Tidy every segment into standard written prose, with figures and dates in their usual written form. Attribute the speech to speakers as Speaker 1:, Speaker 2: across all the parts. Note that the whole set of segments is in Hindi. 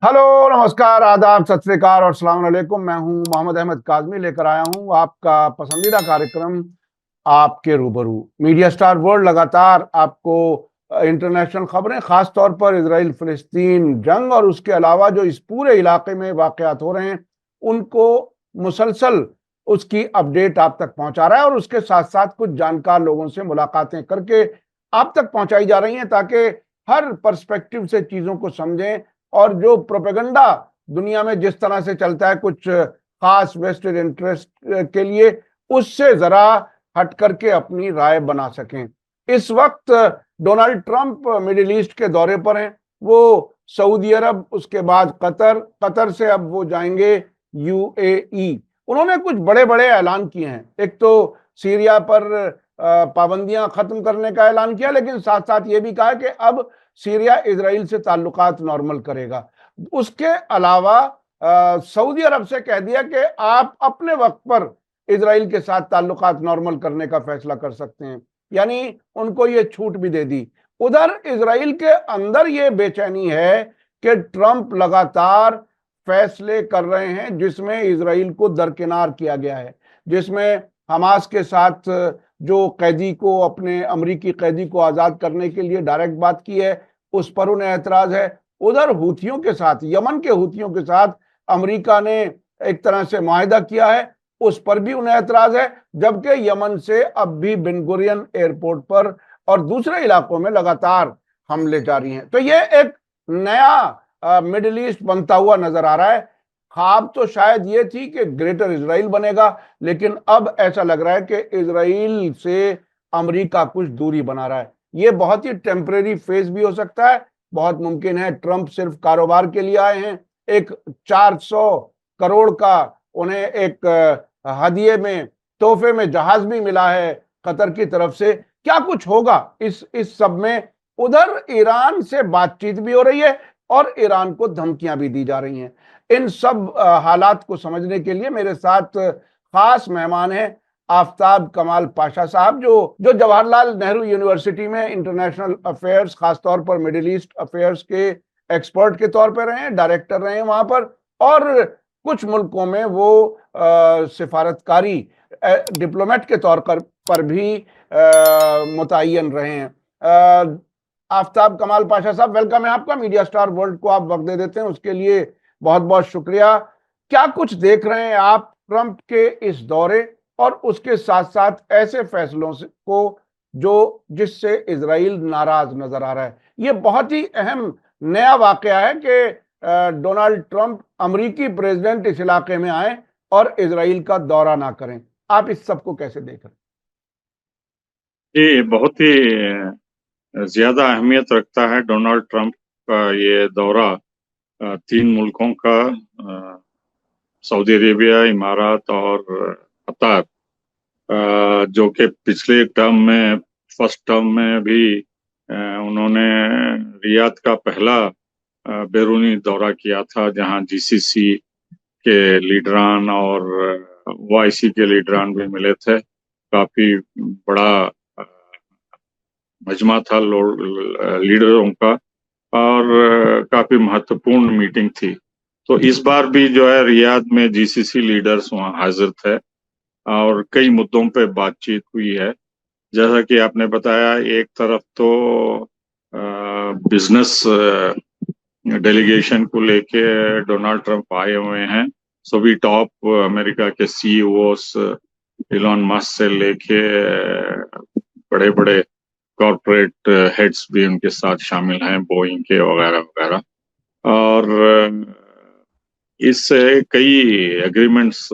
Speaker 1: हेलो, नमस्कार, आदाब, सत श्री अकाल और अस्सलाम वालेकुम। मैं हूं मोहम्मद अहमद काज़मी, लेकर आया हूं आपका पसंदीदा कार्यक्रम आपके रूबरू। मीडिया स्टार वर्ल्ड लगातार आपको इंटरनेशनल खबरें, खास तौर पर इजराइल फिलिस्तीन जंग और उसके अलावा जो इस पूरे इलाके में वाकयात हो रहे हैं उनको मुसलसल उसकी अपडेट आप तक पहुंचा रहा है और उसके साथ साथ कुछ जानकार लोगों से मुलाकातें करके आप तक पहुंचाई जा रही हैं ताकि हर पर्सपेक्टिव से चीजों को समझें। और जो प्रोपेगेंडा दुनिया में जिस तरह से चलता है कुछ खास वेस्टेड इंटरेस्ट के लिए, उससे जरा हट करके अपनी राय बना सकें। इस वक्त डोनाल्ड ट्रंप मिडिल ईस्ट के दौरे पर हैं। वो सऊदी अरब, उसके बाद कतर, कतर से अब वो जाएंगे यूएई। उन्होंने कुछ बड़े बड़े ऐलान किए हैं। एक तो सीरिया पर पाबंदियां खत्म करने का ऐलान किया, लेकिन साथ साथ ये भी कहा कि अब सीरिया इजराइल से ताल्लुकात नॉर्मल करेगा। उसके अलावा सऊदी अरब से कह दिया कि आप अपने वक्त पर इजराइल के साथ ताल्लुकात नॉर्मल करने का फैसला कर सकते हैं, यानी उनको ये छूट भी दे दी। उधर इजराइल के अंदर ये बेचैनी है कि ट्रंप लगातार फैसले कर रहे हैं जिसमें इजराइल को दरकिनार किया गया है, जिसमें हमास के साथ जो कैदी को, अपने अमरीकी कैदी को आजाद करने के लिए डायरेक्ट बात की है, उस पर उन्हें ऐतराज है। उधर हुथियों के साथ, यमन के हुथियों के साथ अमेरिका ने एक तरह से मुआहिदा किया है, उस पर भी उन्हें ऐतराज है। जबकि यमन से अब भी बेन गुरियन एयरपोर्ट पर और दूसरे इलाकों में लगातार हमले जारी हैं। तो ये एक नया मिडिल ईस्ट बनता हुआ नजर आ रहा है। ख्वाब तो शायद ये थी कि ग्रेटर इजराइल बनेगा, लेकिन अब ऐसा लग रहा है कि इजराइल से अमेरिका कुछ दूरी बना रहा है। ये बहुत ही टेम्परेरी फेज भी हो सकता है। बहुत मुमकिन है ट्रंप सिर्फ कारोबार के लिए आए हैं। एक 400 करोड़ का उन्हें एक हदिये में, तोहफे में जहाज भी मिला है कतर की तरफ से। क्या कुछ होगा इस सब में? उधर ईरान से बातचीत भी हो रही है और ईरान को धमकियां भी दी जा रही हैं। इन सब हालात को समझने के लिए मेरे साथ खास मेहमान हैं आफ्ताब कमाल पाशा साहब, जो जो जवाहरलाल नेहरू यूनिवर्सिटी में इंटरनेशनल अफेयर्स, खासतौर पर मिडिल ईस्ट अफेयर्स के एक्सपर्ट के तौर पर रहे हैं, डायरेक्टर रहे हैं वहां पर, और कुछ मुल्कों में वो सिफारतकारी डिप्लोमेट के तौर पर भी मुतय्यन रहे हैं। आफ्ताब कमाल पाशा साहब, वेलकम है आपका। मीडिया स्टार वर्ल्ड को आप वक्त दे देते हैं, उसके लिए बहुत बहुत शुक्रिया। क्या कुछ देख रहे हैं आप ट्रंप के इस दौरे और उसके साथ साथ ऐसे फैसलों से को जो जिससे इजराइल नाराज नजर आ रहा है? ये बहुत ही अहम नया वाकया है कि डोनाल्ड ट्रंप, अमरीकी प्रेसिडेंट, इस इलाके में आए और इजराइल का दौरा ना करें। आप इस सब को कैसे देख रहे हैं?
Speaker 2: ये बहुत ही ज्यादा अहमियत रखता है डोनाल्ड ट्रंप का ये दौरा। तीन मुल्कों का, सऊदी अरेबिया, इमारात और कतार, जो कि पिछले टर्म में, फर्स्ट टर्म में भी उन्होंने रियाद का पहला बैरूनी दौरा किया था, जहां जीसीसी के लीडरान और ओआईसी के लीडरान भी मिले थे। काफी बड़ा मजमा था लीडरों का, और काफी महत्वपूर्ण मीटिंग थी। तो इस बार भी जो है रियाद में जीसीसी लीडर्स वहाँ हाजिर थे और कई मुद्दों पे बातचीत हुई है। जैसा कि आपने बताया, एक तरफ तो बिजनेस डेलीगेशन को लेके डोनाल्ड ट्रंप आए हुए हैं। सभी टॉप अमेरिका के सीईओस, इलॉन मस्क से लेके बड़े बड़े कॉरपोरेट हेड्स भी उनके साथ शामिल हैं, बोइंग के वगैरह वगैरह। और इससे कई एग्रीमेंट्स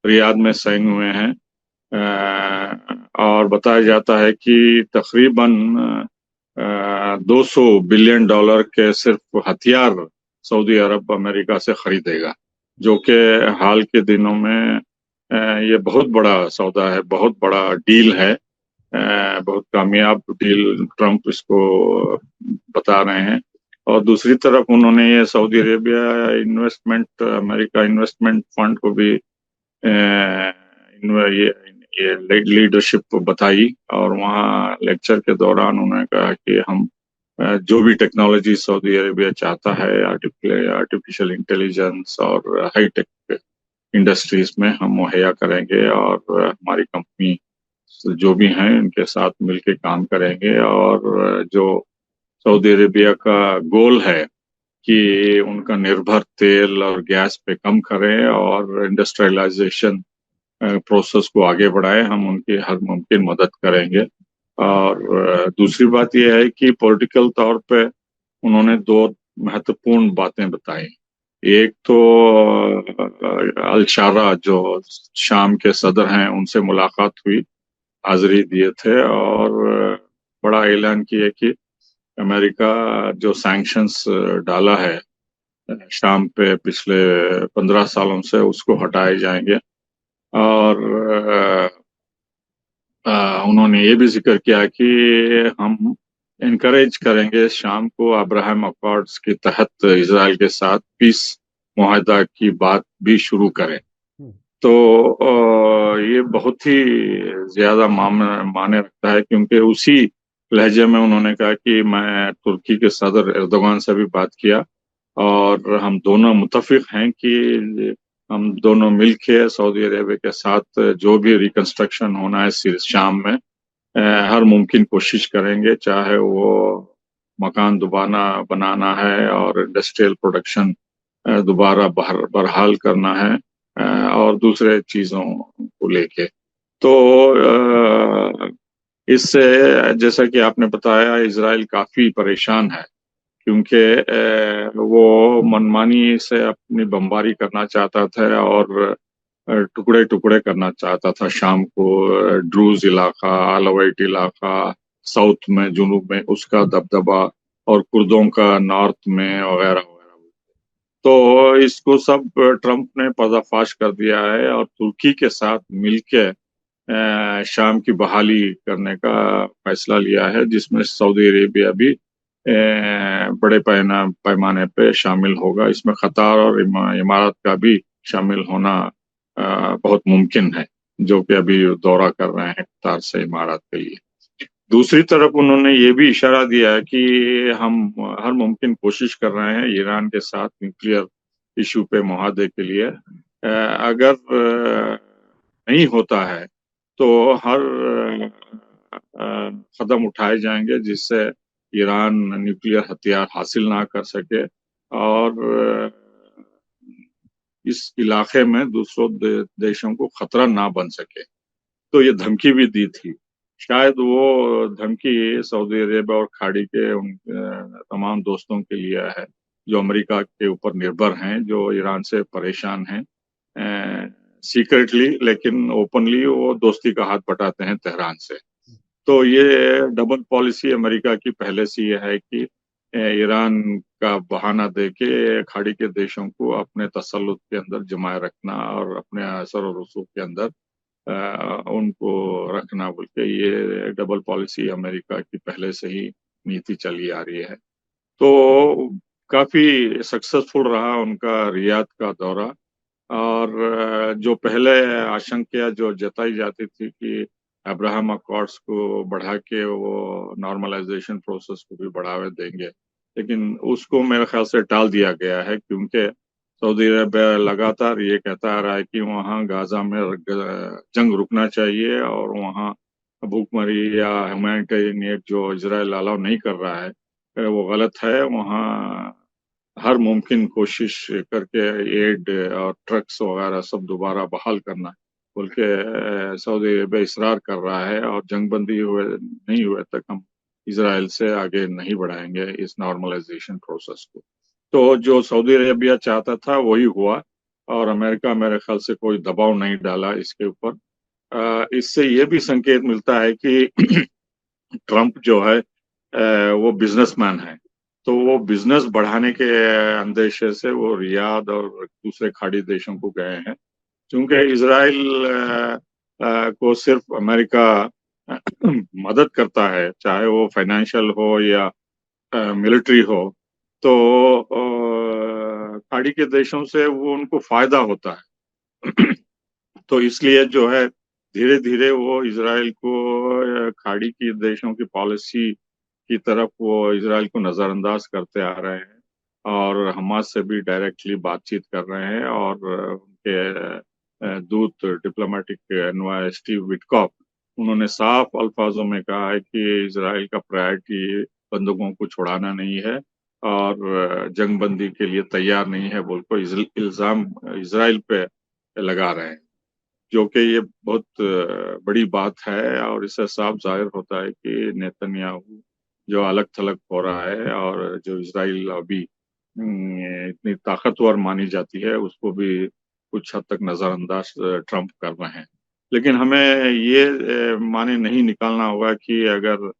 Speaker 2: रियाद में साइन हुए हैं। और बताया जाता है कि तकरीबन 200 बिलियन डॉलर के सिर्फ हथियार सऊदी अरब अमेरिका से खरीदेगा, जो कि हाल के दिनों में ये बहुत बड़ा सौदा है, बहुत बड़ा डील है, बहुत कामयाब डील ट्रंप इसको बता रहे हैं। और दूसरी तरफ उन्होंने ये Saudi Arabia investment, America investment fund को भी ये लीडरशिप बताई, और वहाँ लेक्चर के दौरान उन्होंने कहा कि हम जो भी टेक्नोलॉजी सऊदी अरेबिया चाहता है आर्टिफिशियल इंटेलिजेंस और हाई टेक इंडस्ट्रीज में हम मुहैया करेंगे, और हमारी कंपनी जो भी हैं उनके साथ मिलकर काम करेंगे। और जो सऊदी अरेबिया का गोल है कि उनका निर्भर तेल और गैस पे कम करें और इंडस्ट्रियलाइजेशन प्रोसेस को आगे बढ़ाएं, हम उनकी हर मुमकिन मदद करेंगे। और दूसरी बात यह है कि पॉलिटिकल तौर पे उन्होंने दो महत्वपूर्ण बातें बताई। एक तो अल शारा जो शाम के सदर हैं उनसे मुलाकात हुई, हाजिरी दिए थे, और बड़ा ऐलान किया कि अमेरिका जो सैंक्शंस डाला है शाम पे पिछले 15 सालों से, उसको हटाए जाएंगे। और उन्होंने ये भी जिक्र किया कि हम इनकरेज करेंगे शाम को अब्राहम अकॉर्ड्स के तहत इजराइल के साथ पीस मुआहदा की बात भी शुरू करें। तो ये बहुत ही ज्यादा माने रखता है, क्योंकि उसी लहजे में उन्होंने कहा कि मैं तुर्की के सदर एर्दोगान से भी बात किया और हम दोनों मुत्तफिक हैं कि हम दोनों मिलके सऊदी अरेबिया के साथ जो भी रिकंस्ट्रक्शन होना है शाम में हर मुमकिन कोशिश करेंगे, चाहे वो मकान दोबारा बनाना है और इंडस्ट्रियल प्रोडक्शन दोबारा बहाल करना है और दूसरे चीजों को लेके। तो इससे जैसा कि आपने बताया, इजराइल काफी परेशान है, क्योंकि वो मनमानी से अपनी बमबारी करना चाहता था और टुकड़े टुकड़े करना चाहता था शाम को। ड्रूज इलाका, अलवाइट इलाका साउथ में, जुनूब में उसका दबदबा, और कुर्दों का नॉर्थ में वगैरह वगैरह। तो इसको सब ट्रंप ने पर्दाफाश कर दिया है और तुर्की के साथ मिलके शाम की बहाली करने का फैसला लिया है, जिसमें सऊदी अरेबिया भी बड़े पैमाने पे शामिल होगा। इसमें कतार और इमारत का भी शामिल होना बहुत मुमकिन है, जो कि अभी दौरा कर रहे हैं कतार से इमारत के लिए। दूसरी तरफ उन्होंने ये भी इशारा दिया है कि हम हर मुमकिन कोशिश कर रहे हैं ईरान के साथ न्यूक्लियर इशू पे मुआहदे के लिए। अगर नहीं होता है तो हर कदम उठाए जाएंगे जिससे ईरान न्यूक्लियर हथियार हासिल ना कर सके और इस इलाके में दूसरों देशों को खतरा ना बन सके। तो ये धमकी भी दी थी। शायद वो धमकी सऊदी अरेबिया और खाड़ी के उन तमाम दोस्तों के लिए है जो अमेरिका के ऊपर निर्भर हैं, जो ईरान से परेशान हैं सीक्रेटली, लेकिन ओपनली वो दोस्ती का हाथ बटाते हैं तेहरान से। तो ये डबल पॉलिसी अमेरिका की पहले से ये है कि ईरान का बहाना देके खाड़ी के देशों को अपने तसल्लुत के अंदर जमाए रखना और अपने असर और रसूख के अंदर उनको रखना, बोल के ये डबल पॉलिसी अमेरिका की पहले से ही नीति चली आ रही है। तो काफी सक्सेसफुल रहा उनका रियाद का दौरा। और जो पहले आशंका जो जताई जाती थी कि अब्राहम अकॉर्ड्स को बढ़ा के वो नॉर्मलाइजेशन प्रोसेस को भी बढ़ावा देंगे, लेकिन उसको मेरे ख्याल से टाल दिया गया है, क्योंकि सऊदी अरब लगातार ये कहता आ रहा है कि वहाँ गाजा में जंग रुकना चाहिए और वहाँ भूखमरी या ह्यूमैनिटेरियन एड जो इजराइल अलाउ नहीं कर रहा है वो गलत है। वहाँ हर मुमकिन कोशिश करके एड और ट्रक्स वगैरह सब दोबारा बहाल करना बोल के सऊदी अरब इसरार कर रहा है, और जंगबंदी नहीं हुए तक हम इसराइल से आगे नहीं बढ़ाएंगे इस नॉर्मलाइजेशन प्रोसेस को। तो जो सऊदी अरेबिया चाहता था वही हुआ, और अमेरिका मेरे ख्याल से कोई दबाव नहीं डाला इसके ऊपर। इससे ये भी संकेत मिलता है कि ट्रंप जो है वो बिजनेसमैन है, तो वो बिजनेस बढ़ाने के अंदेशे से वो रियाद और दूसरे खाड़ी देशों को गए हैं। क्योंकि इसराइल को सिर्फ अमेरिका मदद करता है, चाहे वो फाइनेंशियल हो या मिलिट्री हो, तो खाड़ी के देशों से वो उनको फायदा होता है। तो इसलिए जो है धीरे धीरे वो इसराइल को खाड़ी की देशों की पॉलिसी की तरफ वो इसराइल को नज़रअंदाज करते आ रहे हैं और हमास से भी डायरेक्टली बातचीत कर रहे हैं। और उनके दूत डिप्लोमेटिक एनवॉय स्टीव विटकॉफ, उन्होंने साफ अल्फाजों में कहा है कि इसराइल का प्रायोरिटी बंदूकों को छुड़ाना नहीं है और जंग बंदी के लिए तैयार नहीं है बोल को इल्जाम इसराइल पे लगा रहे हैं, जो कि ये बहुत बड़ी बात है। और इससे साफ जाहिर होता है कि नेतन्याहू जो अलग थलग हो रहा है और जो इसराइल अभी इतनी ताकतवर मानी जाती है उसको भी कुछ हद तक नजरअंदाज ट्रंप कर रहे हैं। लेकिन हमें ये माने नहीं निकालना होगा कि अगर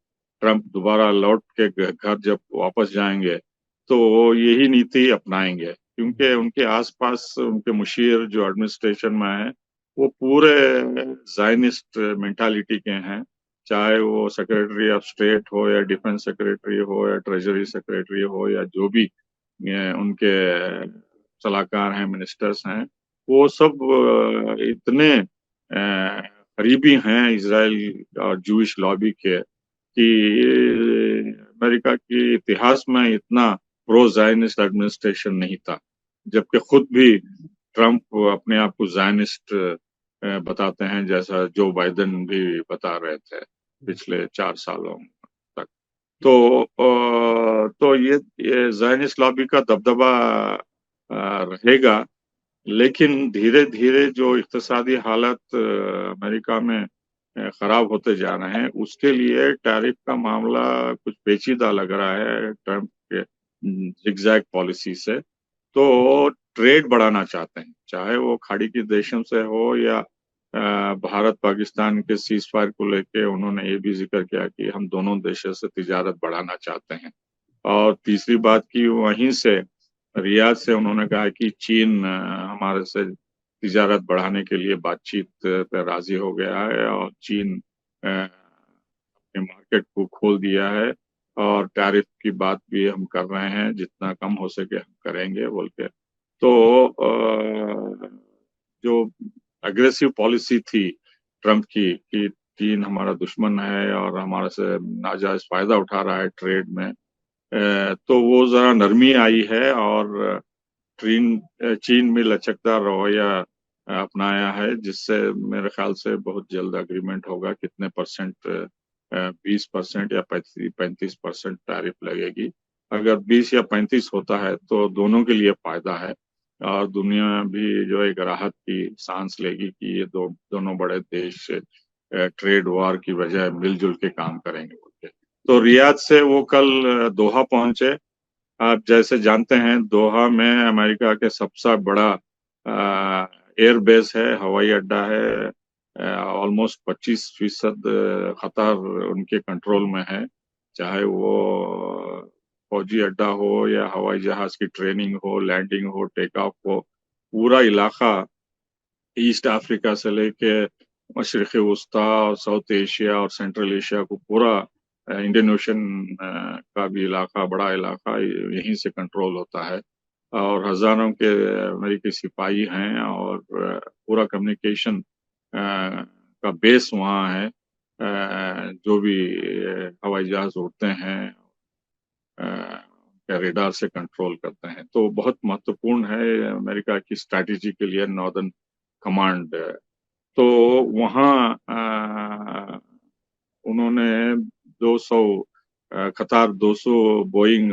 Speaker 2: ट्रंप दोबारा लौट के घर जब वापस जाएंगे तो वो यही नीति अपनाएंगे, क्योंकि उनके आसपास उनके मुशीर जो एडमिनिस्ट्रेशन में है वो पूरे जायनिस्ट मेंटालिटी के हैं। चाहे वो सेक्रेटरी ऑफ स्टेट हो या डिफेंस सेक्रेटरी हो या ट्रेजरी सेक्रेटरी हो या जो भी उनके सलाहकार हैं, मिनिस्टर्स हैं, वो सब इतने करीबी हैं इसराइल और जूइश लॉबी के कि अमेरिका के इतिहास में इतना प्रो जायनिस्ट एडमिनिस्ट्रेशन नहीं था, जबकि खुद भी ट्रंप अपने आप को जायनिस्ट बताते हैं, जैसा जो बाइडेन भी बता रहे थे पिछले 4 सालों तक। तो ये जायनिस्ट लॉबी का दबदबा रहेगा। लेकिन धीरे धीरे जो इक्तिसादी हालत अमेरिका में खराब होते जा रहे हैं, उसके लिए टैरिफ का मामला कुछ पेचीदा लग रहा है ट्रंप के जिगजैग पॉलिसी से। तो ट्रेड बढ़ाना चाहते हैं, चाहे वो खाड़ी के देशों से हो या भारत पाकिस्तान के सीज फायर को लेके उन्होंने ये भी जिक्र किया कि हम दोनों देशों से तिजारत बढ़ाना चाहते हैं। और तीसरी बात की वहीं से रियाद से उन्होंने कहा कि चीन हमारे से तिजारत बढ़ाने के लिए बातचीत पर राजी हो गया है और चीन अपने मार्केट को खोल दिया है और टैरिफ की बात भी हम कर रहे हैं, जितना कम हो सके हम करेंगे बोल के। तो जो अग्रेसिव पॉलिसी थी ट्रंप की कि चीन हमारा दुश्मन है और हमारे से नाजायज फायदा उठा रहा है ट्रेड में, तो वो जरा नरमी आई है और चीन में लचकदार रवैया अपनाया है, जिससे मेरे ख्याल से बहुत जल्द एग्रीमेंट होगा। कितने परसेंट, 20% या 35% टैरिफ लगेगी। अगर 20 या 35 होता है तो दोनों के लिए फायदा है और दुनिया भी जो एक राहत की सांस लेगी कि ये दोनों बड़े देश ट्रेड वॉर की बजाय मिलजुल के काम करेंगे। तो रियाद से वो कल दोहा पहुंचे। आप जैसे जानते हैं दोहा में अमेरिका के सबसे बड़ा एयर बेस है, हवाई अड्डा है। ऑलमोस्ट 25% कतार उनके कंट्रोल में है, चाहे वो फौजी अड्डा हो या हवाई जहाज की ट्रेनिंग हो, लैंडिंग हो, टेक ऑफ हो। पूरा इलाका ईस्ट अफ्रीका से लेके मशरक़ी वस्ता और साउथ एशिया और सेंट्रल एशिया को पूरा इंडियन ओशन का भी इलाका, बड़ा इलाका यहीं से कंट्रोल होता है और हजारों के अमेरिकी सिपाही हैं और पूरा कम्युनिकेशन का बेस वहाँ है। जो भी हवाई जहाज उड़ते हैं रेडार से कंट्रोल करते हैं, तो बहुत महत्वपूर्ण है अमेरिका की स्ट्रैटेजी के लिए नॉर्दर्न कमांड। तो वहाँ उन्होंने 200 कतार 200 बोइंग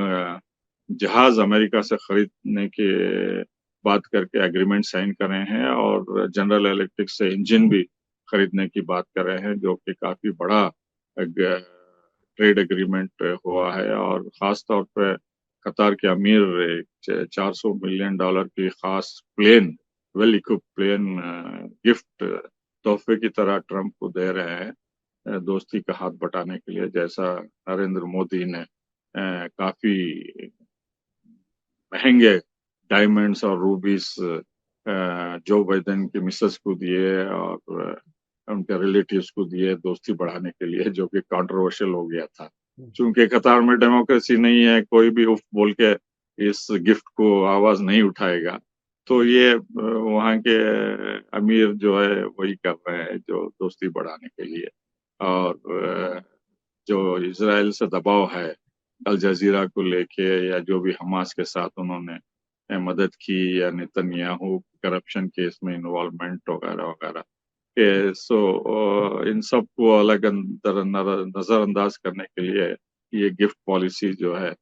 Speaker 2: जहाज अमेरिका से खरीदने के बात करके एग्रीमेंट साइन करे हैं और जनरल इलेक्ट्रिक से इंजन भी खरीदने की बात कर रहे हैं, जो कि काफी बड़ा ट्रेड एग्रीमेंट हुआ है। और खास तौर पे कतार के अमीर $400 मिलियन की खास plane, well equipped plane gift तोहफे की तरह ट्रंप को दे रहे हैं दोस्ती का हाथ बटाने के लिए, जैसा नरेंद्र मोदी ने काफी महंगे डायमंड्स और रूबीज जो बाइडेन के मिसेस को दिए और उनके रिलेटिव्स को दिए दोस्ती बढ़ाने के लिए, जो कि कंट्रोवर्शियल हो गया था। चूंकि कतार में डेमोक्रेसी नहीं है, कोई भी उफ बोल के इस गिफ्ट को आवाज नहीं उठाएगा, तो ये वहाँ के अमीर जो है वही कर रहे हैं जो दोस्ती बढ़ाने के लिए। और जो इजराइल से दबाव है अल जजीरा को लेके, या जो भी हमास के साथ उन्होंने मदद की, या नेतन्याहू करप्शन केस में इन्वॉल्वमेंट वगैरह वगैरह के, इन सब को अलग नजरअंदाज करने के लिए ये गिफ्ट पॉलिसी जो है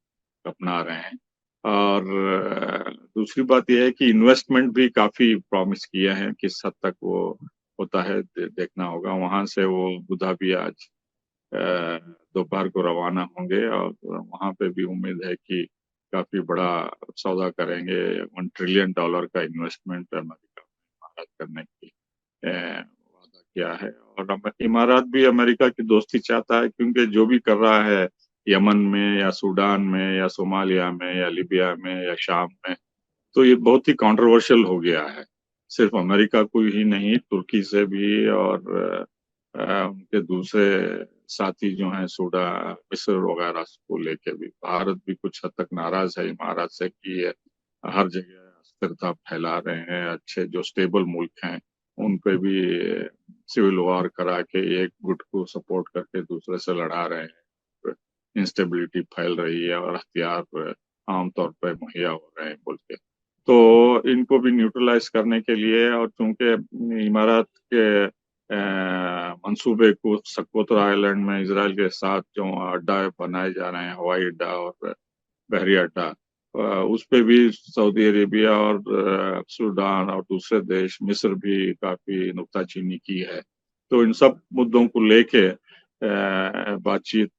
Speaker 2: अपना रहे हैं। और दूसरी बात यह है कि इन्वेस्टमेंट भी काफी प्रॉमिस किए हैं, किस हद तक वो होता है देखना होगा। वहां से वो अबू धाबी आज दोपहर को रवाना होंगे, और वहां पे भी उम्मीद है कि काफी बड़ा सौदा करेंगे। $1 ट्रिलियन का इन्वेस्टमेंट अमेरिका में भारत करने की वादा किया है। और इमारात भी अमेरिका की दोस्ती चाहता है, क्योंकि जो भी कर रहा है यमन में या सूडान में या सोमालिया में या लीबिया में या शाम में, तो ये बहुत ही कंट्रोवर्शियल हो गया है। सिर्फ अमेरिका को ही नहीं, तुर्की से भी, और उनके दूसरे साथी जो हैं सूडान, मिस्र वगैरह को लेके भी भारत भी कुछ हद तक नाराज है इमारात से कि ये हर जगह अस्थिरता फैला रहे हैं। अच्छे जो स्टेबल मुल्क हैं उन पे भी सिविल वॉर करा के एक गुट को सपोर्ट करके दूसरे से लड़ा रहे हैं। इंस्टेबिलिटी फैल रही है और हथियार आमतौर पर मुहैया हो रहे हैं बोल के, तो इनको भी न्यूट्रलाइज करने के लिए, और चूंकि इमारात के मंसूबे को सक्कोतर आइलैंड में इसराइल के साथ जो अड्डा बनाए जा रहे हैं, हवाई अड्डा और बहरी अड्डा, उस पे भी सऊदी अरेबिया और सूडान और दूसरे देश, मिस्र भी काफी नुक्ताचीनी की है। तो इन सब मुद्दों को लेके बातचीत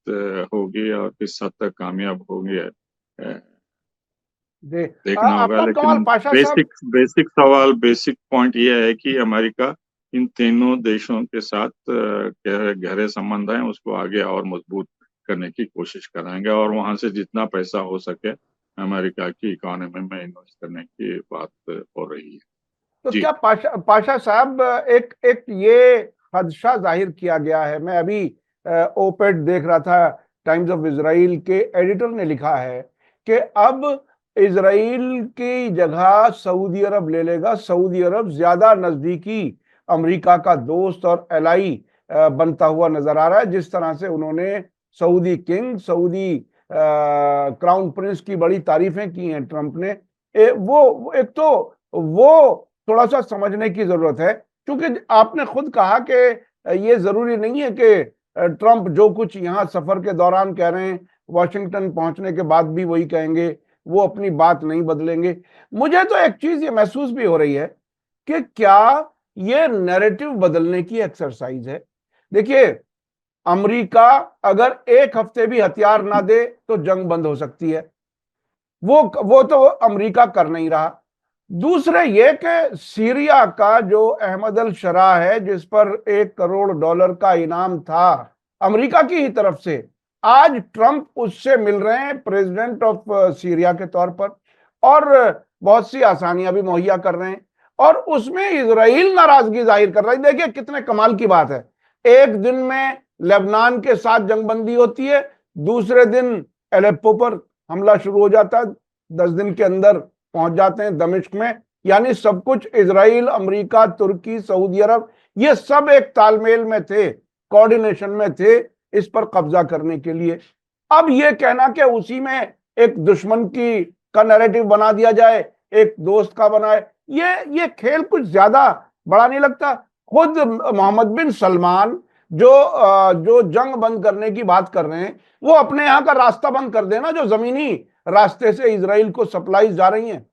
Speaker 2: होगी, और किस हद तक कामयाब होंगे देखना होगा।
Speaker 1: आफ्ताब कमाल
Speaker 2: लेकिन
Speaker 1: पाशा साहब,
Speaker 2: बेसिक पॉइंट ये है कि अमेरिका इन तीनों देशों के साथ गहरे संबंध हैं, उसको आगे और मजबूत करने की कोशिश करेंगे, और वहां से जितना पैसा हो सके अमेरिका की इकोनॉमी में इन्वेस्ट करने की बात हो रही है।
Speaker 1: तो
Speaker 2: जी।
Speaker 1: क्या पाशा साहब, एक एक ये खदशा जाहिर किया गया है। मैं अभी ओपेड देख रहा था, टाइम्स ऑफ इसराइल के एडिटर ने लिखा है कि अब इसराइल की जगह सऊदी अरब ले लेगा। सऊदी अरब ज्यादा नजदीकी अमेरिका का दोस्त और एलाई बनता हुआ नजर आ रहा है। जिस तरह से उन्होंने Saudi king, Saudi crown Prince की बड़ी तारीफें की हैं ट्रंप ने। वो एक तो वो थोड़ा सा समझने की जरूरत है, क्योंकि आपने खुद कहा कि ये जरूरी नहीं है कि ट्रंप जो कुछ यहाँ सफर के दौरान कह रहे हैं वॉशिंगटन पहुंचने के बाद भी वही कहेंगे, वो अपनी बात नहीं बदलेंगे। मुझे तो एक चीज ये महसूस भी हो रही है कि क्या ये नैरेटिव बदलने की एक्सरसाइज है। देखिए, अमेरिका अगर एक हफ्ते भी हथियार ना दे तो जंग बंद हो सकती है। वो तो अमेरिका कर नहीं रहा। दूसरे ये कि सीरिया का जो अहमद अल शरा है, जिस पर $1 करोड़ का इनाम था अमेरिका की ही तरफ से, आज ट्रंप उससे मिल रहे हैं प्रेसिडेंट ऑफ सीरिया के तौर पर, और बहुत सी आसानियां भी मुहैया कर रहे हैं, और उसमें इजराइल नाराजगी जाहिर कर रहा है। देखिए कितने कमाल की बात है, एक दिन में लेबनान के साथ जंगबंदी होती है, दूसरे दिन एलेप्पो पर हमला शुरू हो जाता है, 10 दिन के अंदर पहुंच जाते हैं दमिश्क में। यानी सब कुछ इजराइल, अमेरिका, तुर्की, सऊदी अरब, ये सब एक तालमेल में थे, कोऑर्डिनेशन में थे इस पर कब्जा करने के लिए। अब ये कहना कि उसी में एक दुश्मन की का नैरेटिव बना दिया जाए, एक दोस्त का बनाए, ये खेल कुछ ज्यादा बड़ा नहीं लगता। खुद मोहम्मद बिन सलमान जो जंग बंद करने की बात कर रहे हैं, वो अपने यहां का रास्ता बंद कर देना, जो जमीनी रास्ते से इजराइल को सप्लाई जा रही हैं।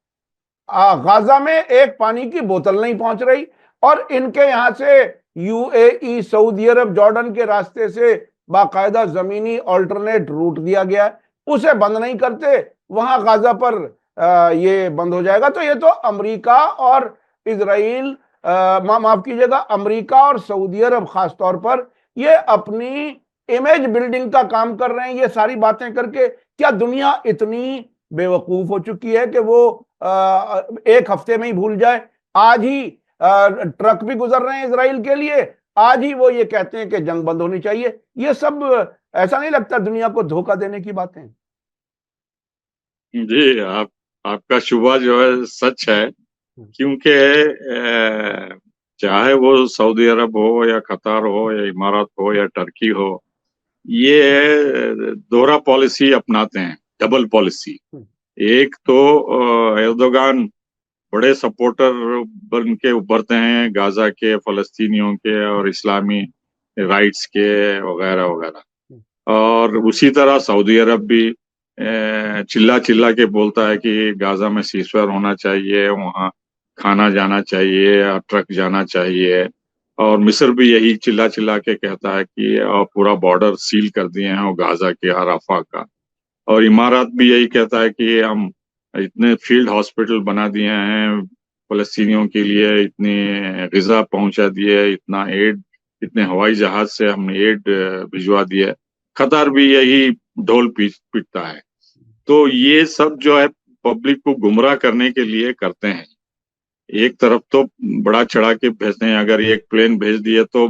Speaker 1: गाजा में एक पानी की बोतल नहीं पहुंच रही, और इनके यहां से यूएई, सऊदी अरब, जॉर्डन के रास्ते से बाकायदा जमीनी ऑल्टरनेट रूट दिया गया, उसे बंद नहीं करते, वहां गाजा पर ये बंद हो जाएगा। तो ये तो अमेरिका और इजराइल, माफ कीजिएगा, अमेरिका और सऊदी अरब खासतौर पर ये अपनी इमेज बिल्डिंग का काम कर रहे हैं, ये सारी बातें करके। क्या दुनिया इतनी बेवकूफ हो चुकी है कि वो एक हफ्ते में ही भूल जाए? आज ही ट्रक भी गुजर रहे हैं इसराइल के लिए, आज ही वो ये कहते हैं कि जंग बंद होनी चाहिए। ये सब ऐसा नहीं लगता दुनिया को धोखा देने की बातें?
Speaker 2: जी, आपका शुबा जो है सच है, क्योंकि चाहे वो सऊदी अरब हो या कतार हो या इमारात हो या टर्की हो, ये दोहरा पॉलिसी अपनाते हैं, डबल पॉलिसी। एक तो एर्दोगान बड़े सपोर्टर बन के उभरते हैं गाजा के, फलस्तीनियों के और इस्लामी राइट्स के वगैरह वगैरह। और उसी तरह सऊदी अरब भी चिल्ला चिल्ला के बोलता है कि गाजा में सीजफायर होना चाहिए, वहाँ खाना जाना चाहिए, ट्रक जाना चाहिए। और मिस्र भी यही चिल्ला चिल्ला के कहता है कि पूरा बॉर्डर सील कर दिए हैं वो गाजा के और रफा का। और इमारात भी यही कहता है कि हम इतने फील्ड हॉस्पिटल बना दिए हैं फलस्तीनियों के लिए, इतनी गिजा पहुंचा दिए, इतना एड, इतने हवाई जहाज से हमने एड भिजवा दिया। कतार भी यही ढोल पीटता है। तो ये सब जो है पब्लिक को गुमराह करने के लिए करते हैं। एक तरफ तो बड़ा चढ़ा के भेजते हैं, अगर एक प्लेन भेज दिए तो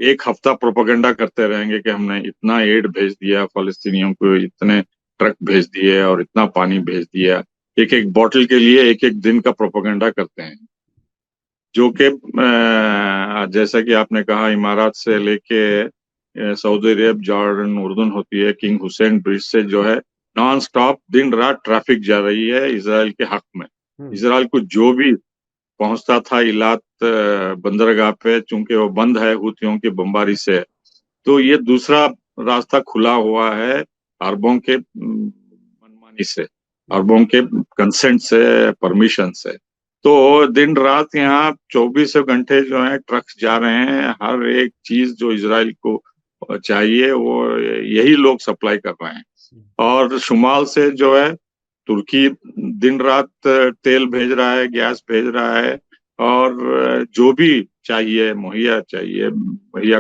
Speaker 2: एक हफ्ता प्रोपेगेंडा करते रहेंगे कि हमने इतना एड भेज दिया फलस्तीनियों को, इतने ट्रक भेज दिए और इतना पानी भेज दिया। एक एक बॉटल के लिए एक एक दिन का प्रोपेगेंडा करते हैं, जो कि जैसा कि आपने कहा इमारात से लेके सऊदी अरब, जॉर्डन, उर्दन होती है, किंग हुसैन ब्रिज से जो है नॉन स्टॉप दिन रात ट्रैफिक जा रही है इसराइल के हक में। इसराइल को जो भी पहुंचता था इलात बंदरगाह पे, चूंकि वो बंद है हूथियों की बमबारी से, तो ये दूसरा रास्ता खुला हुआ है अरबों के मनमानी से, अरबों के कंसेंट से, परमिशन से। तो दिन रात यहाँ 24 घंटे जो है ट्रक्स जा रहे हैं, हर एक चीज जो इजराइल को चाहिए वो यही लोग सप्लाई कर रहे हैं। और शुमाल से जो है तुर्की दिन रात तेल भेज रहा है, गैस भेज रहा है, और जो भी चाहिए मुहैया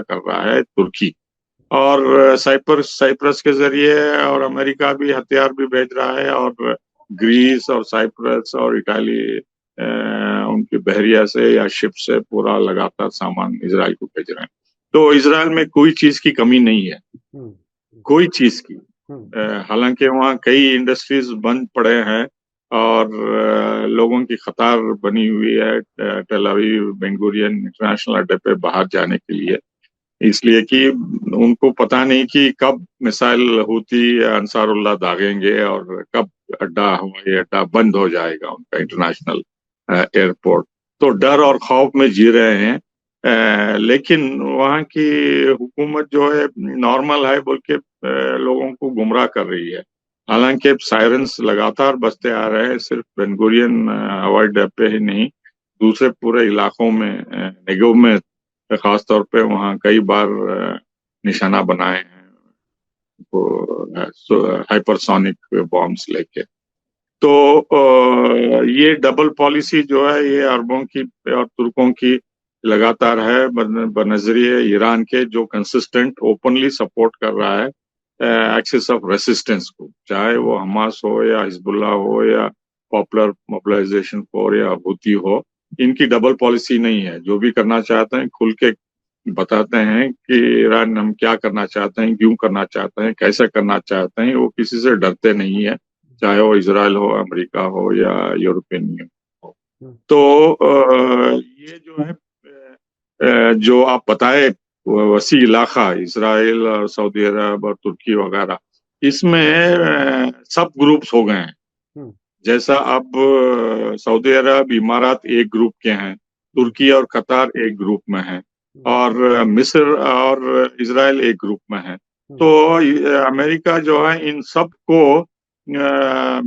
Speaker 2: कर रहा है तुर्की। और साइप्रस के जरिए और अमेरिका भी हथियार भी भेज रहा है, और ग्रीस और साइप्रस और इटाली उनकी बहरिया से या शिप से पूरा लगातार सामान इजराइल को भेज रहे हैं। तो इजराइल में कोई चीज की कमी नहीं है, कोई चीज की। हालांकि वहाँ कई इंडस्ट्रीज बंद पड़े हैं और लोगों की कतार बनी हुई है Tel Aviv Ben Gurion international अड्डे पे बाहर जाने के लिए, इसलिए कि उनको पता नहीं कि कब मिसाइल हूती अंसारुल्लाह दागेंगे और कब हवाई अड्डा बंद हो जाएगा उनका इंटरनेशनल एयरपोर्ट। तो डर और खौफ में जी रहे हैं। लेकिन वहाँ की हुकूमत जो है नॉर्मल है बोल के लोगों को गुमराह कर रही है। हालांकि सायरन्स लगातार बजते आ रहे हैं, सिर्फ बेन गुरियन हवाई अड्डे पे ही नहीं, दूसरे पूरे इलाकों में, नेगेव में खास तौर पे वहाँ कई बार निशाना बनाए हैं हाइपरसोनिक बॉम्ब्स लेके। तो ये डबल पॉलिसी जो है ये अरबों की और तुर्कों की लगातार है बनजरिए ईरान के, जो कंसिस्टेंट ओपनली सपोर्ट कर रहा है एक्सिस ऑफ रेसिस्टेंस को, चाहे वो हमास हो या हिजबुल्लाह हो या पॉपुलर मोबिलाइजेशन फोर्स या हूती हो। इनकी डबल पॉलिसी नहीं है, जो भी करना चाहते हैं खुल के बताते हैं कि ईरान हम क्या करना चाहते हैं, क्यों करना चाहते हैं, कैसे करना चाहते हैं। वो किसी से डरते नहीं है, चाहे वो इजराइल हो, अमेरिका हो या यूरोपियन यूनियन हो। तो ये जो है जो आप बताए वसी इलाका इजराइल और सऊदी अरब और तुर्की वगैरह, इसमें सब ग्रुप्स हो गए हैं। जैसा अब सऊदी अरब, इमारात एक ग्रुप के हैं, तुर्की और कतार एक ग्रुप में है, और मिस्र और इजराइल एक ग्रुप में है। तो अमेरिका जो है इन सब को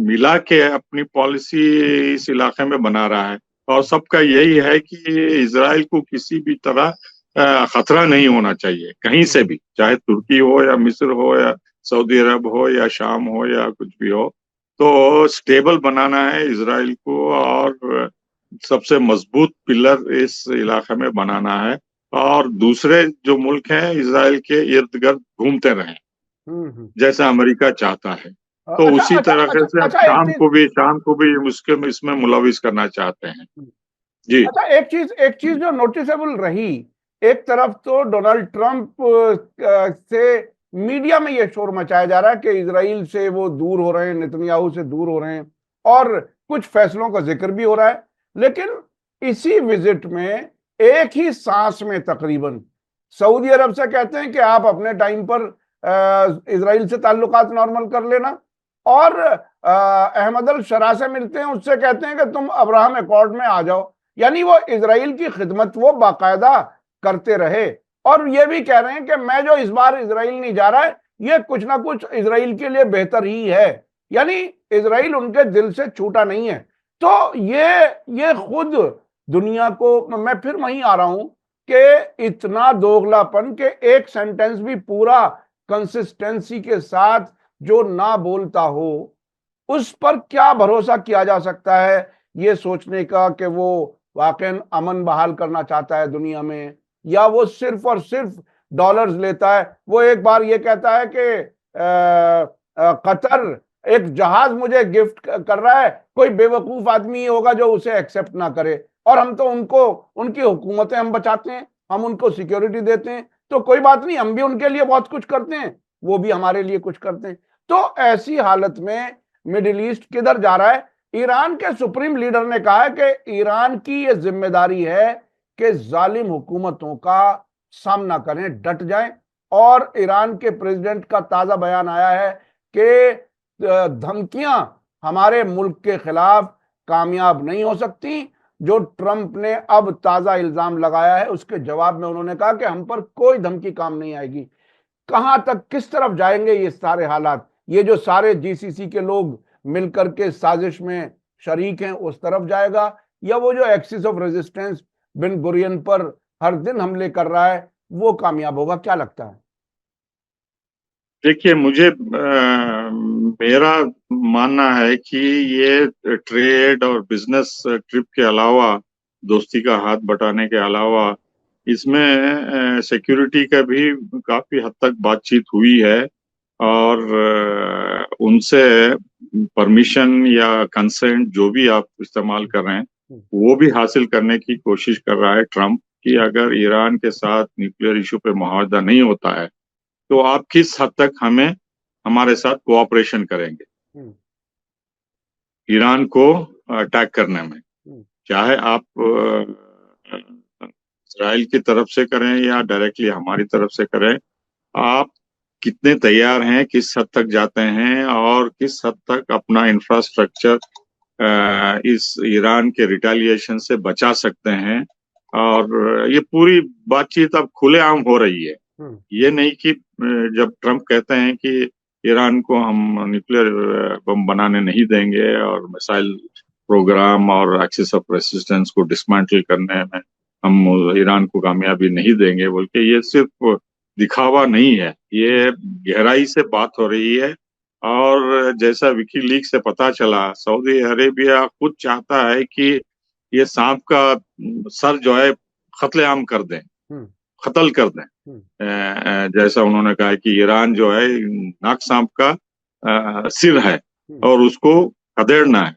Speaker 2: मिला के अपनी पॉलिसी इस इलाके में बना रहा है, और सबका यही है कि इजराइल को किसी भी तरह खतरा नहीं होना चाहिए कहीं से भी, चाहे तुर्की हो या मिस्र हो या सऊदी अरब हो या शाम हो या कुछ भी हो। तो स्टेबल बनाना है इजराइल को, और सबसे मजबूत पिलर इस इलाके में बनाना है, और दूसरे जो मुल्क हैं इजराइल के इर्द गिर्द घूमते रहें जैसा अमेरिका चाहता है। तो
Speaker 1: अच्छा
Speaker 2: उसी
Speaker 1: अच्छा
Speaker 2: तरह
Speaker 1: अच्छा
Speaker 2: से अब
Speaker 1: अच्छा
Speaker 2: शाम को भी इसमें मुलविस करना चाहते हैं। जी
Speaker 1: अच्छा, एक चीज जो नोटिसेबल रही, एक तरफ तो डोनाल्ड ट्रंप से मीडिया में ये शोर मचाया जा रहा है कि इजराइल से वो दूर हो रहे हैं, नेतन्याहू से दूर हो रहे हैं, और कुछ फैसलों का जिक्र भी हो रहा है। लेकिन इसी विजिट में एक ही सांस में तकरीबन सऊदी अरब से कहते हैं कि आप अपने टाइम पर इजराइल से ताल्लुकात नॉर्मल कर लेना, और अहमद अल शरा से मिलते हैं, उससे कहते हैं कि तुम अब्राहम अकॉर्ड में आ जाओ। यानी वो इजराइल की खिदमत वो बाकायदा करते रहे, और ये भी कह रहे हैं कि मैं जो इस बार इजराइल नहीं जा रहा है, ये कुछ ना कुछ इजराइल के लिए बेहतर ही है। यानी इजराइल उनके दिल से छूटा नहीं है। तो ये खुद दुनिया को, मैं फिर वहीं आ रहा हूं कि इतना दोगलापन के एक सेंटेंस भी पूरा कंसिस्टेंसी के साथ जो ना बोलता हो, उस पर क्या भरोसा किया जा सकता है ये सोचने का कि वो वाकई अमन बहाल करना चाहता है दुनिया में, या वो सिर्फ और सिर्फ डॉलर्स लेता है। वो एक बार ये कहता है कि कतर एक जहाज मुझे गिफ्ट कर रहा है, कोई बेवकूफ आदमी होगा जो उसे एक्सेप्ट ना करे, और हम तो उनको, उनकी हुकूमतें हम बचाते हैं, हम उनको सिक्योरिटी देते हैं, तो कोई बात नहीं, हम भी उनके लिए बहुत कुछ करते हैं, वो भी हमारे लिए कुछ करते हैं। तो ऐसी हालत में मिडिल ईस्ट किधर जा रहा है? ईरान के सुप्रीम लीडर ने कहा है कि ईरान की यह जिम्मेदारी है कि जालिम हुकूमतों का सामना करें, डट जाएं। और ईरान के प्रेसिडेंट का ताजा बयान आया है कि धमकियां हमारे मुल्क के खिलाफ कामयाब नहीं हो सकती। जो ट्रंप ने अब ताजा इल्जाम लगाया है, उसके जवाब में उन्होंने कहा कि हम पर कोई धमकी काम नहीं आएगी। कहां तक, किस तरफ जाएंगे ये सारे हालात? ये जो सारे जीसीसी के लोग मिलकर के साजिश में शरीक हैं, उस तरफ जाएगा, या वो जो axis of resistance Ben Gurion पर हर दिन हमले कर रहा है, वो कामयाब होगा? क्या लगता है?
Speaker 2: देखिए, मुझे मेरा मानना है कि ये ट्रेड और बिजनेस ट्रिप के अलावा, दोस्ती का हाथ बटाने के अलावा, इसमें सिक्योरिटी का भी काफी हद तक बातचीत हुई है। और उनसे परमिशन या कंसेंट जो भी आप इस्तेमाल कर रहे हैं, वो भी हासिल करने की कोशिश कर रहा है ट्रम्प, कि अगर ईरान के साथ न्यूक्लियर इशू पे मुआहदा नहीं होता है तो आप किस हद तक हमारे साथ कोऑपरेशन करेंगे ईरान को अटैक करने में, चाहे आप इजराइल की तरफ से करें या डायरेक्टली हमारी तरफ से करें। आप कितने तैयार हैं, किस हद तक जाते हैं, और किस हद तक अपना इंफ्रास्ट्रक्चर इस ईरान के रिटेलिएशन से बचा सकते हैं। और ये पूरी बातचीत अब खुलेआम हो रही है। ये नहीं कि जब ट्रम्प कहते हैं कि ईरान को हम न्यूक्लियर बम बनाने नहीं देंगे और मिसाइल प्रोग्राम और एक्सिस ऑफ रेसिस्टेंस को डिसमेंटल करने में हम ईरान को कामयाबी नहीं देंगे बोल के, ये सिर्फ दिखावा नहीं है, ये गहराई से बात हो रही है। और जैसा विकीलीक से पता चला, सऊदी अरेबिया खुद चाहता है कि ये सांप का सर जो है कत्लेआम कर दें, कत्ल कर दें। जैसा उन्होंने कहा कि ईरान जो है नाग सांप का सिर है और उसको खदेड़ना है।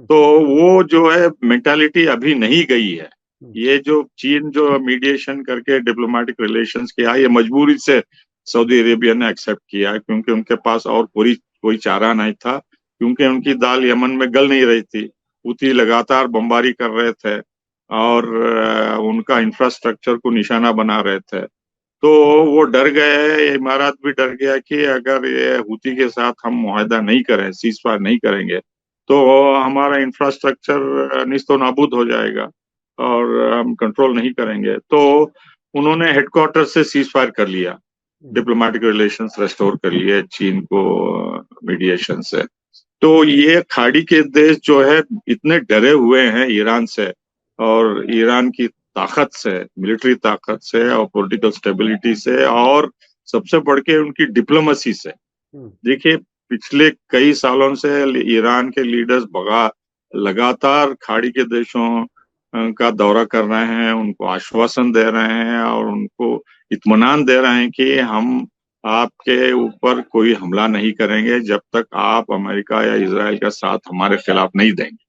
Speaker 2: तो वो जो है मेंटालिटी अभी नहीं गई है। ये जो चीन जो मीडिएशन करके डिप्लोमेटिक रिलेशंस किया, ये मजबूरी से सऊदी अरेबिया ने एक्सेप्ट किया, क्योंकि उनके पास और कोई चारा नहीं था, क्योंकि उनकी दाल यमन में गल नहीं रही थी। हूती लगातार बमबारी कर रहे थे और उनका इंफ्रास्ट्रक्चर को निशाना बना रहे थे। तो वो डर गए, इमारात भी डर गया कि अगर ये हूती के साथ हम मुआहदा नहीं करें, सीज फायर नहीं करेंगे, तो हमारा इंफ्रास्ट्रक्चर निस्तो नाबूद हो जाएगा और हम कंट्रोल नहीं करेंगे। तो उन्होंने हेडक्वार्टर से सीज फायर कर लिया, डिप्लोमेटिक रिलेशंस रेस्टोर कर लिए चीन को मीडिएशन से। तो ये खाड़ी के देश जो है इतने डरे हुए हैं ईरान से, और ईरान की ताकत से, मिलिट्री ताकत से और पॉलिटिकल स्टेबिलिटी से, और सबसे बढ़ के उनकी डिप्लोमेसी से। देखिए, पिछले कई सालों से ईरान के लीडर्स लगातार खाड़ी के देशों का दौरा कर रहे हैं, उनको आश्वासन दे रहे हैं और उनको इत्मीनान दे रहे हैं कि हम आपके ऊपर कोई हमला नहीं करेंगे जब तक आप अमेरिका या इजराइल का साथ हमारे खिलाफ नहीं देंगे,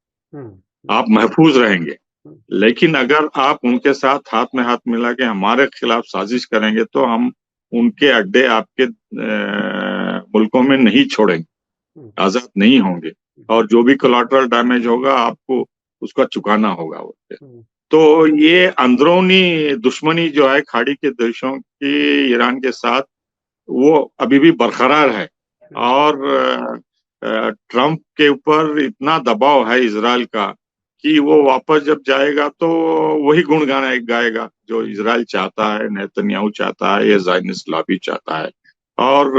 Speaker 2: आप महफूज रहेंगे। लेकिन अगर आप उनके साथ हाथ में हाथ मिला के हमारे खिलाफ साजिश करेंगे तो हम उनके अड्डे आपके मुल्कों में नहीं छोड़ेंगे, आजाद नहीं होंगे, और जो भी कोलैटरल डैमेज होगा आपको उसका चुकाना होगा। तो ये अंदरूनी दुश्मनी जो है खाड़ी के देशों की ईरान के साथ, वो अभी भी बरकरार है। और ट्रम्प के ऊपर इतना दबाव है इजराइल का कि वो वापस जब जाएगा तो वही गुण गाना गाएगा जो इजराइल चाहता है, नेतन्याहू चाहता है, ये ज़ायनिस्ट लॉबी चाहता है। और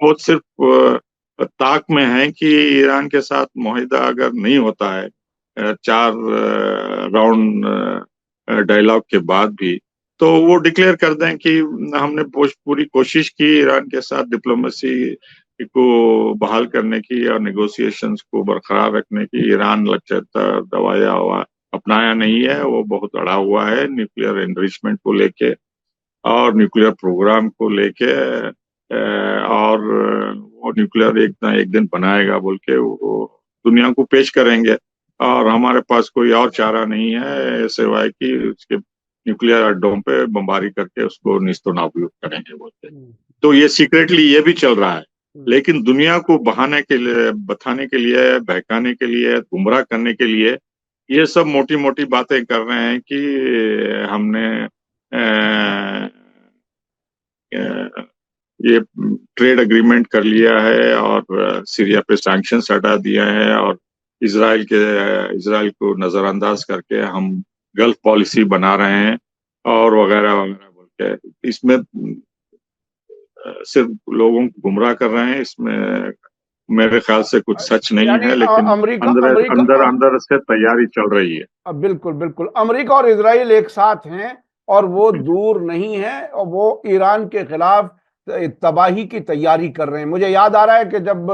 Speaker 2: वो सिर्फ ताक में है कि ईरान के साथ मुआहिदा अगर नहीं होता है, चार राउंड डायलॉग के बाद भी, तो वो डिक्लेयर कर दें कि हमने पूरी कोशिश की ईरान के साथ डिप्लोमेसी को बहाल करने की और नेगोशिएशंस को बरकरार रखने की। ईरान लचरता दबाया हुआ अपनाया नहीं है, वो बहुत अड़ा हुआ है न्यूक्लियर एनरिचमेंट को लेके और न्यूक्लियर प्रोग्राम को लेके। और वो न्यूक्लियर एक ना एक दिन बनाएगा बोल के वो दुनिया को पेश करेंगे। और हमारे पास कोई और चारा नहीं है सिवाय कि उसके न्यूक्लियर अड्डों पे बमबारी करके उसको निस्तो नाबूद करेंगे बोलते। तो ये सीक्रेटली ये भी चल रहा है, लेकिन दुनिया को बहाने के लिए, बताने के लिए, बहकाने के लिए, गुमराह करने के लिए ये सब मोटी मोटी बातें कर रहे हैं कि हमने ये ट्रेड एग्रीमेंट कर लिया है और सीरिया पे सैंक्शंस हटा दिया है और इजराइल को नजरअंदाज करके हम गल्फ पॉलिसी बना रहे हैं और वगैरह वगैरह बोल के इसमें सिर्फ लोगों को गुमराह कर रहे हैं। इसमें मेरे ख्याल से कुछ सच नहीं
Speaker 1: यानी
Speaker 2: है, लेकिन
Speaker 1: अमेरिका
Speaker 2: अंदर
Speaker 1: अमेरिका
Speaker 2: अंदर अंदर से तैयारी चल रही है।
Speaker 1: बिल्कुल बिल्कुल, अमेरिका और इजराइल एक साथ हैं और वो दूर नहीं है और वो ईरान के खिलाफ तबाही की तैयारी कर रहे हैं। मुझे याद आ रहा है कि जब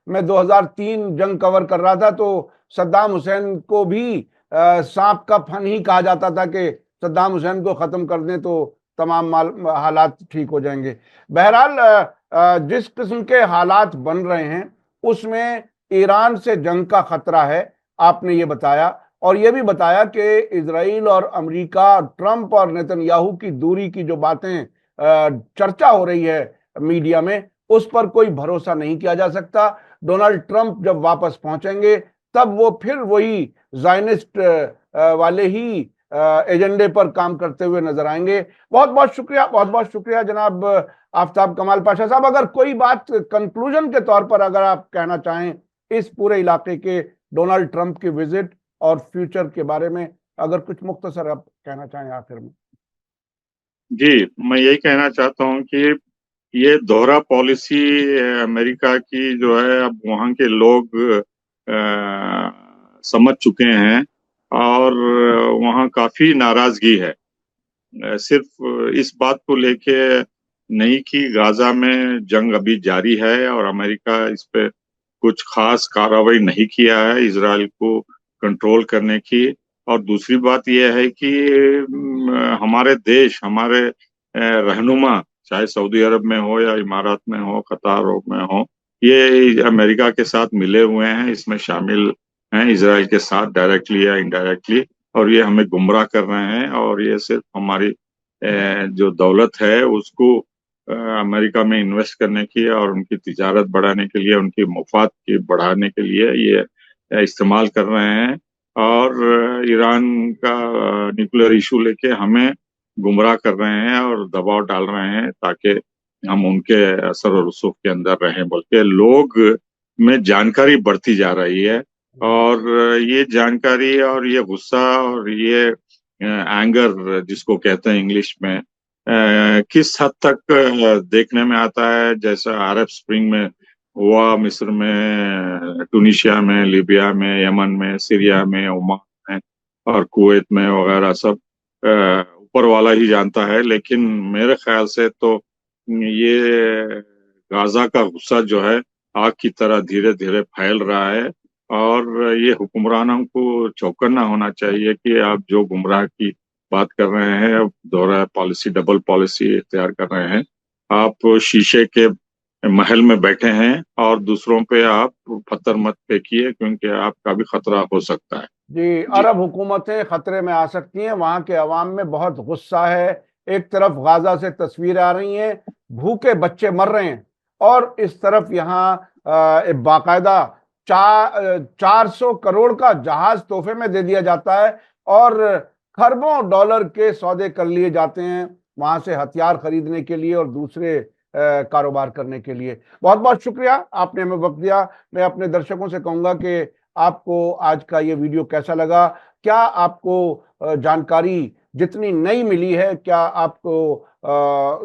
Speaker 1: मैं 2003 जंग कवर कर रहा था तो सद्दाम हुसैन को भी सांप का फन ही कहा जाता था कि सद्दाम हुसैन को खत्म कर दें तो तमाम हालात ठीक हो जाएंगे। बहरहाल जिस किस्म के हालात बन रहे हैं उसमें ईरान से जंग का खतरा है, आपने ये बताया। और यह भी बताया कि इजराइल और अमेरिका, ट्रंप और नेतन्याहू की दूरी की जो बातें चर्चा हो रही है मीडिया में, उस पर कोई भरोसा नहीं किया जा सकता। डोनाल्ड ट्रंप जब वापस पहुंचेंगे तब वो फिर वही जायनिस्ट वाले ही एजेंडे पर काम करते हुए नजर आएंगे। बहुत बहुत शुक्रिया जनाब आफ्ताब कमाल पाशा साहब। अगर कोई बात कंक्लूजन के तौर पर अगर आप कहना चाहें इस पूरे इलाके के डोनाल्ड ट्रंप की विजिट और फ्यूचर के बारे में, अगर कुछ मुख्तसर आप कहना चाहें आखिर में।
Speaker 2: जी, मैं यही कहना चाहता हूँ कि ये दोहरा पॉलिसी अमेरिका की जो है अब वहाँ के लोग समझ चुके हैं और वहाँ काफी नाराजगी है। सिर्फ इस बात को लेके नहीं कि गाजा में जंग अभी जारी है और अमेरिका इस पे कुछ खास कार्रवाई नहीं किया है इजराइल को कंट्रोल करने की। और दूसरी बात यह है कि हमारे देश, हमारे रहनुमा, चाहे सऊदी अरब में हो या इमारात में हो, कतार में हो, ये अमेरिका के साथ मिले हुए हैं, इसमें शामिल हैं इजराइल के साथ डायरेक्टली या इनडायरेक्टली। और ये हमें गुमराह कर रहे हैं और ये सिर्फ हमारी जो दौलत है उसको अमेरिका में इन्वेस्ट करने की और उनकी तिजारत बढ़ाने के लिए, उनकी मुफाद की बढ़ाने के लिए ये इस्तेमाल कर रहे हैं। और ईरान का न्यूक्लियर इशू लेके हमें गुमराह कर रहे हैं और दबाव डाल रहे हैं ताकि हम उनके असर और रसूख के अंदर रहें बोल के। लोग में जानकारी बढ़ती जा रही है और ये जानकारी और ये गुस्सा और ये एंगर जिसको कहते हैं इंग्लिश में, किस हद तक देखने में आता है जैसा अरब स्प्रिंग में हुआ, मिस्र में, टूनिशिया में, लीबिया में, यमन में, सीरिया में, ओमान में और कुवैत में वगैरह सब ऊपर वाला ही जानता है। लेकिन मेरे ख्याल से तो ये गाजा का गुस्सा जो है आग की तरह धीरे धीरे फैल रहा है और ये हुक्मरानों को चौकन्ना होना चाहिए कि आप जो गुमराह की बात कर रहे हैं, दोहरा पॉलिसी, डबल पॉलिसी इख्तियार कर रहे हैं। आप शीशे के महल में बैठे हैं और दूसरों पे आप पत्थर मत फेंकिए क्योंकि आपका भी खतरा हो सकता है।
Speaker 1: जी,
Speaker 2: जी।
Speaker 1: अरब हुकूमतें खतरे में आ सकती हैं, वहां के अवाम में बहुत गुस्सा है। एक तरफ गाजा से तस्वीरें आ रही हैं, भूखे बच्चे मर रहे हैं, और इस तरफ यहाँ बाकायदा 400 करोड़ का जहाज तोहफे में दे दिया जाता है और खरबों डॉलर के सौदे कर लिए जाते हैं वहां से हथियार खरीदने के लिए और दूसरे कारोबार करने के लिए। बहुत बहुत शुक्रिया, आपने हमें वक्त दिया। मैं अपने दर्शकों से कहूंगा कि आपको आज का ये वीडियो कैसा लगा, क्या आपको जानकारी जितनी नई मिली है, क्या आपको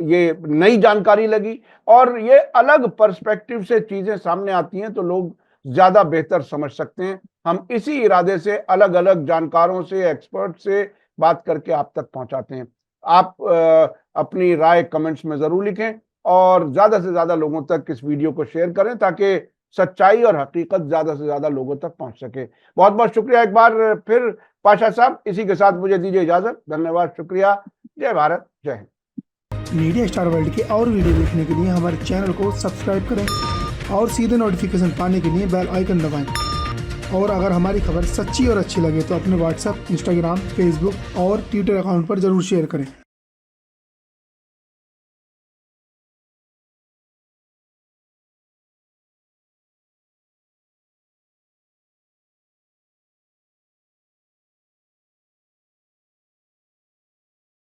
Speaker 1: ये नई जानकारी लगी और ये अलग पर्सपेक्टिव से चीजें सामने आती हैं तो लोग ज्यादा बेहतर समझ सकते हैं। हम इसी इरादे से अलग अलग जानकारों से, एक्सपर्ट से बात करके आप तक पहुंचाते हैं। आप अपनी राय कमेंट्स में जरूर लिखें और ज्यादा से ज्यादा लोगों तक इस वीडियो को शेयर करें ताकि सच्चाई और हकीकत ज्यादा से ज्यादा लोगों तक पहुंच सके। बहुत बहुत शुक्रिया एक बार फिर पाशा साहब। इसी के साथ मुझे दीजिए इजाजत। धन्यवाद, शुक्रिया। जय भारत, जय हिंद।
Speaker 3: मीडिया स्टार वर्ल्ड के और वीडियो देखने के लिए हमारे चैनल को सब्सक्राइब करें और सीधे नोटिफिकेशन पाने के लिए बेल आइकन दबाएं। और अगर हमारी खबर सच्ची और अच्छी लगे तो अपने व्हाट्सएप, इंस्टाग्राम, फेसबुक और ट्विटर अकाउंट पर जरूर शेयर करें।